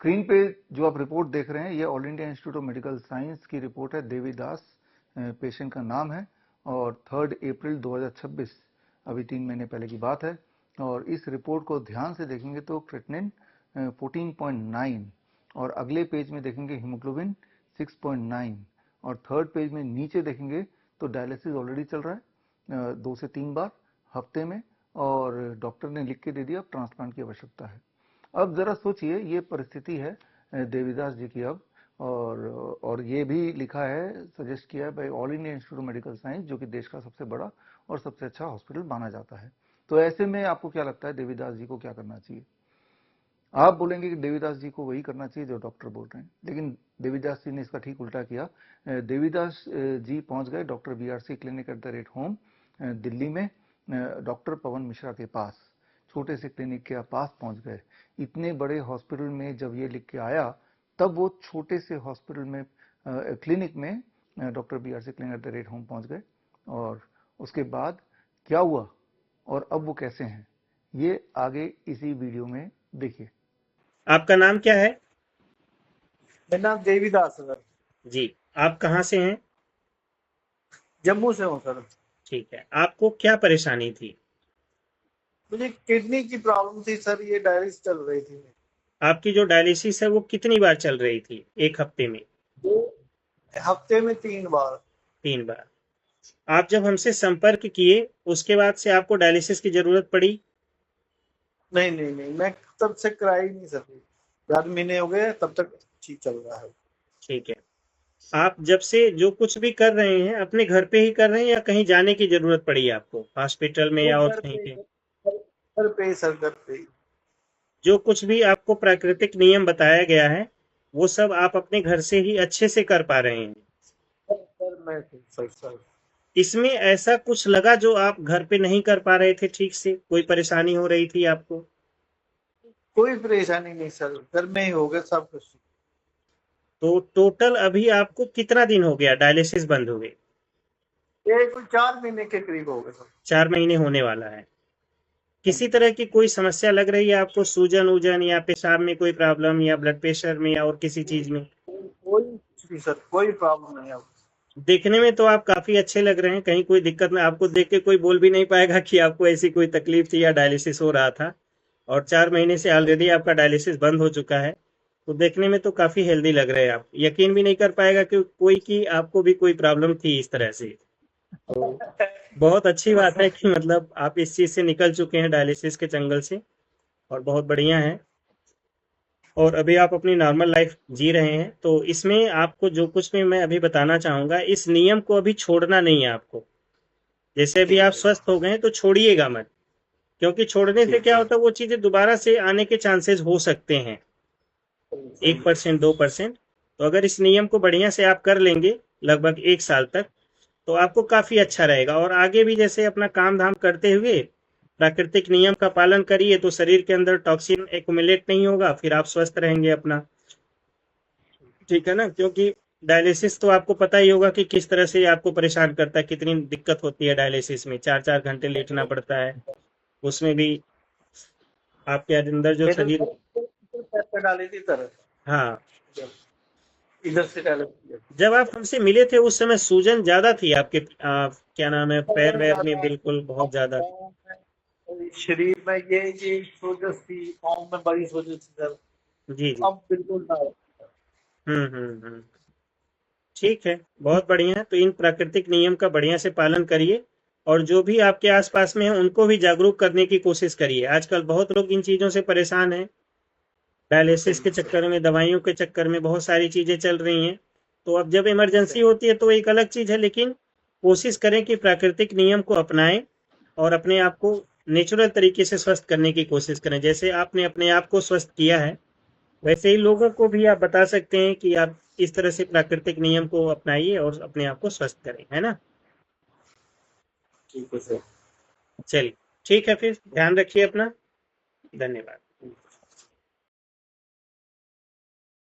Screen पे जो आप रिपोर्ट देख रहे हैं ये all India institute of medical science की रिपोर्ट है। देवीदास पेशेंट का नाम है और 3 अप्रैल 2026 अभी 3 महीने पहले की बात है। और इस रिपोर्ट को ध्यान से देखेंगे तो क्रेटिनिन 14.9 और अगले पेज में देखेंगे हीमोग्लोबिन 6.9 और थर्ड पेज में नीचे देखेंगे तो डायलिसिस ऑलरेडी चल रहा है 2 से 3 बार हफ्ते में और डॉक्टर ने लिख के दे दिया अब ट्रांसप्लांट की आवश्यकता है। अब जरा सोचिए ये परिस्थिति है देवीदास जी की अब और ये भी लिखा है सजेस्ट किया है भाई all India institute of medical science जो कि देश का सबसे बड़ा और सबसे अच्छा हॉस्पिटल माना जाता है। तो ऐसे में आपको क्या लगता है देवीदास जी को क्या करना चाहिए? आप बोलेंगे कि देवीदास जी को वही करना चाहिए जो डॉक्टर बोल रहे हैं, लेकिन देवीदास जी ने इसका ठीक उल्टा किया। देवीदास जी पहुंच गए doctor BRC clinic at the rate home Delhi में डॉक्टर पवन मिश्रा के पास, छोटे से क्लिनिक के पास पहुंच गए। इतने बड़े हॉस्पिटल में जब ये लिख के आया तब वो छोटे से हॉस्पिटल में क्लिनिक में doctor BRC clinic at the rate home पहुंच गए और उसके बाद क्या हुआ और अब वो कैसे हैं ये आगे इसी वीडियो में देखिए। आपका नाम क्या है? मेरा नाम देवीदास है सर। जी, आप कहाँ से हैं? जम्मू से हूँ सर। ठीक है, आपको क्या परेशानी थी? मुझे किडनी की प्रॉब्लम थी सर, ये डायलिसिस चल रही थी। आपकी जो डायलिसिस है वो कितनी बार चल रही थी एक हफ्ते में? हफ्ते में 3 बार। 3 बार। आप जब हमसे संपर्क किए उसके बाद से आपको डायलिसिस की जरूरत पड़ी? नहीं नहीं नहीं, मैं तब से कराई नहीं सर, 4 महीने हो गए तब तक ठीक चल रहा है। ठीक है, आप जब से जो कुछ भी कर रहे हैं अपने घर पे ही कर रहे हैं या कहीं जाने की जरूरत पड़ी आपको हॉस्पिटल में नहीं, या और घर कहीं पे पे? घर पे सर, घर पे। जो कुछ भी आपको प्राकृतिक नियम बताया गया है वो सब आप अपने घर से ही अच्छे से कर पा रहे हैं? सर मैं सर इसमें ऐसा कुछ लगा जो आप घर पे नहीं कर पा रहे थे ठीक से, कोई परेशानी हो रही थी आपको? कोई परेशानी नहीं सर, घर में ही हो गया सब कुछ। तो टोटल अभी आपको कितना दिन हो गया डायलिसिस बंद हुए? ये कोई 4 महीने के करीब हो गए सर। 4 महीने होने वाला है। किसी तरह की कोई समस्या लग रही है आपको, सूजन वूजन या पेशाब में कोई प्रॉब्लम या ब्लड प्रेशर में या और किसी चीज में? कोई कुछ नहीं सर, कोई प्रॉब्लम नहीं है। देखने में तो आप काफी अच्छे लग रहे हैं, कहीं कोई दिक्कत में आपको देख के कोई बोल भी नहीं पाएगा कि आपको ऐसी कोई तकलीफ थी या डायलिसिस हो रहा था। और 4 महीने से ऑलरेडी आपका डायलिसिस बंद हो चुका है, तो देखने में तो काफी हेल्दी लग रहे हैं आप। यकीन भी नहीं कर पाएगा कि कोई कि आपको भी कोई प्रॉब्लम थी इस तरह से। तो बहुत अच्छी बात है कि मतलब आप इस चीज से निकल चुके हैं डायलिसिस के जंगल से, और बहुत बढ़िया है। और अभी आप अपनी नॉर्मल लाइफ जी रहे हैं। तो इसमें आपको जो कुछ भी मैं अभी बताना चाहूंगा, इस नियम को अभी छोड़ना नहीं है आपको। जैसे अभी आप स्वस्थ हो गए हैं तो छोड़िएगा मत, क्योंकि छोड़ने से क्या होता है वो चीजें दोबारा से आने के चांसेस हो सकते हैं 1% 2%। तो अगर इस नियम को बढ़िया से आप कर लेंगे लगभग 1 साल तक तो आपको काफी अच्छा रहेगा। और आगे भी जैसे अपना काम धाम करते हुए प्राकृतिक नियम का पालन करिए तो शरीर के अंदर टॉक्सिन एक्युमुलेट नहीं होगा, फिर आप स्वस्थ रहेंगे अपना। ठीक है ना? क्योंकि डायलिसिस तो आपको पता ही होगा कि किस तरह से आपको परेशान करता है, कितनी दिक्कत होती है डायलिसिस में, 4-4 घंटे लेटना पड़ता है। उसमें भी आपके अंदर जो मेरे शरीर। पैसे डाली थी सर, हाँ, इधर से डाले। जब आप हमसे मिले थे उस समय सूजन ज्यादा थी आपके क्या नाम है, पैर वैर में बिल्कुल बहुत ज्यादा। शरीर में ये सोजस थी, पाँव में बड़ी सोजस थी सर। जी जी। अब बिल्कुल ना। हम्म। ठीक है, बहुत बढ़िया है। तो इन प्राकृतिक नियम का बढ़िया से पालन करिए और जो भी आपके आसपास में है उनको भी जागरूक करने की कोशिश करिए। आजकल बहुत लोग इन चीजों से परेशान हैं, डायलिसिस के चक्कर में, दवाइयों के चक्कर में बहुत सारी चीजें चल रही हैं। तो अब जब इमरजेंसी होती है तो एक अलग चीज है, लेकिन कोशिश करें कि प्राकृतिक नियम को अपनाएं और अपने आप को नेचुरल तरीके से स्वस्थ करने की कोशिश करें। जैसे आपने अपने आप को स्वस्थ किया है वैसे ही लोगों को भी आप बता सकते हैं कि आप इस तरह से प्राकृतिक नियम को अपनाइए और अपने आप को स्वस्थ करें, है ना? ठीक है सर। चलिए, ठीक है, फिर ध्यान रखिए अपना। धन्यवाद।